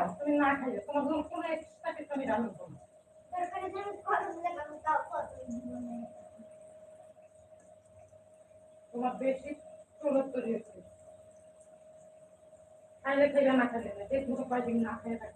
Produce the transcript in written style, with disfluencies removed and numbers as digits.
খাও, তুমি না খাইলে তোমার জন্য কোনো এক্সট্রা কিছু আমি রান্না করবো। তোমার বেশি চলত দিয়েছে, খাইলে খাইলে না খাইলে না, যে দুটো কয়দিন না খাইলে